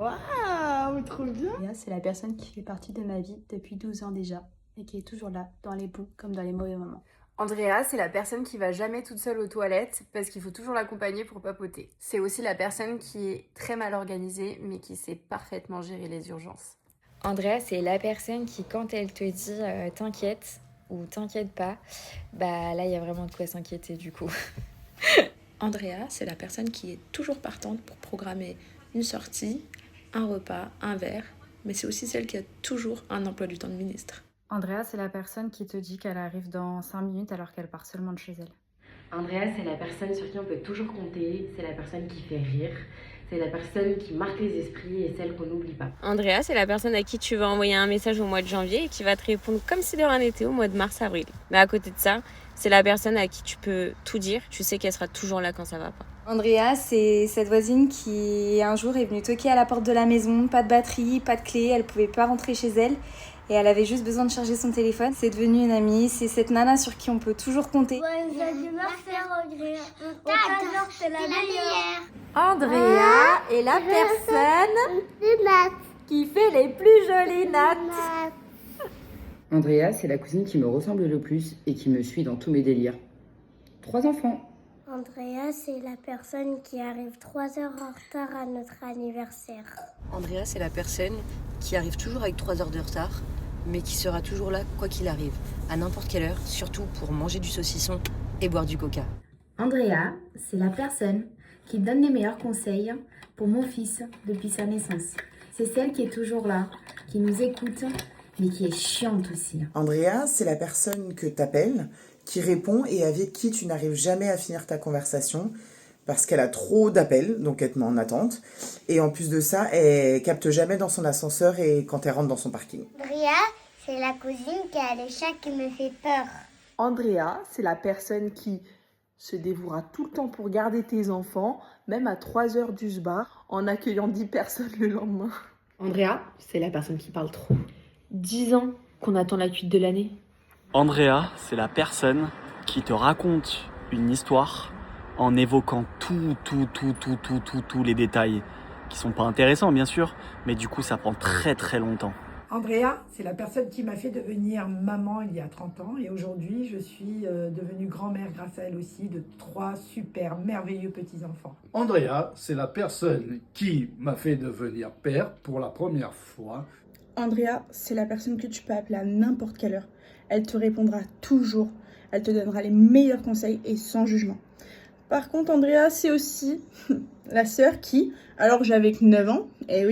Waouh, trop bien! Andrea, c'est la personne qui fait partie de ma vie depuis 12 ans déjà et qui est toujours là, dans les bons comme dans les mauvais moments. Andrea, c'est la personne qui va jamais toute seule aux toilettes parce qu'il faut toujours l'accompagner pour papoter. C'est aussi la personne qui est très mal organisée mais qui sait parfaitement gérer les urgences. Andrea, c'est la personne qui, quand elle te dit t'inquiète ou t'inquiète pas, bah là, il y a vraiment de quoi s'inquiéter du coup. Andrea, c'est la personne qui est toujours partante pour programmer une sortie, un repas, un verre, mais c'est aussi celle qui a toujours un emploi du temps de ministre. Andrea, c'est la personne qui te dit qu'elle arrive dans 5 minutes alors qu'elle part seulement de chez elle. Andrea, c'est la personne sur qui on peut toujours compter, c'est la personne qui fait rire, c'est la personne qui marque les esprits et celle qu'on n'oublie pas. Andrea, c'est la personne à qui tu vas envoyer un message au mois de janvier et qui va te répondre comme si de rien n'était au mois de mars-avril. Mais à côté de ça, c'est la personne à qui tu peux tout dire, tu sais qu'elle sera toujours là quand ça va pas. Andrea, c'est cette voisine qui un jour est venue toquer à la porte de la maison, pas de batterie, pas de clé, elle pouvait pas rentrer chez elle et elle avait juste besoin de charger son téléphone. C'est devenu une amie, c'est cette nana sur qui on peut toujours compter. Bonne anniversaire, Andrea. On t'adore, t'es la meilleure. Andrea est la personne qui fait les plus jolies notes. Andrea, c'est la cousine qui me ressemble le plus et qui me suit dans tous mes délires. 3 enfants. Andrea, c'est la personne qui arrive 3 heures en retard à notre anniversaire. Andrea, c'est la personne qui arrive toujours avec 3 heures de retard, mais qui sera toujours là quoi qu'il arrive, à n'importe quelle heure, surtout pour manger du saucisson et boire du coca. Andrea, c'est la personne qui donne les meilleurs conseils pour mon fils depuis sa naissance. C'est celle qui est toujours là, qui nous écoute, mais qui est chiante aussi. Andrea, c'est la personne que t'appelles, qui répond et avec qui tu n'arrives jamais à finir ta conversation parce qu'elle a trop d'appels, donc elle te met en attente. Et en plus de ça, elle capte jamais dans son ascenseur et quand elle rentre dans son parking. Andrea, c'est la cousine qui a le chat qui me fait peur. Andrea, c'est la personne qui se dévouera tout le temps pour garder tes enfants, même à 3 heures du sbar, en accueillant 10 personnes le lendemain. Andrea, c'est la personne qui parle trop. 10 ans qu'on attend la cuite de l'année. Andrea, c'est la personne qui te raconte une histoire en évoquant tous les détails qui sont pas intéressants bien sûr, mais du coup ça prend très très longtemps. Andrea, c'est la personne qui m'a fait devenir maman il y a 30 ans et aujourd'hui je suis devenue grand-mère grâce à elle aussi de 3 super merveilleux petits-enfants. Andrea, c'est la personne qui m'a fait devenir père pour la première fois. Andrea, c'est la personne que tu peux appeler à n'importe quelle heure. Elle te répondra toujours. Elle te donnera les meilleurs conseils et sans jugement. Par contre, Andrea, c'est aussi la sœur qui, alors que j'avais que 9 ans, et oui,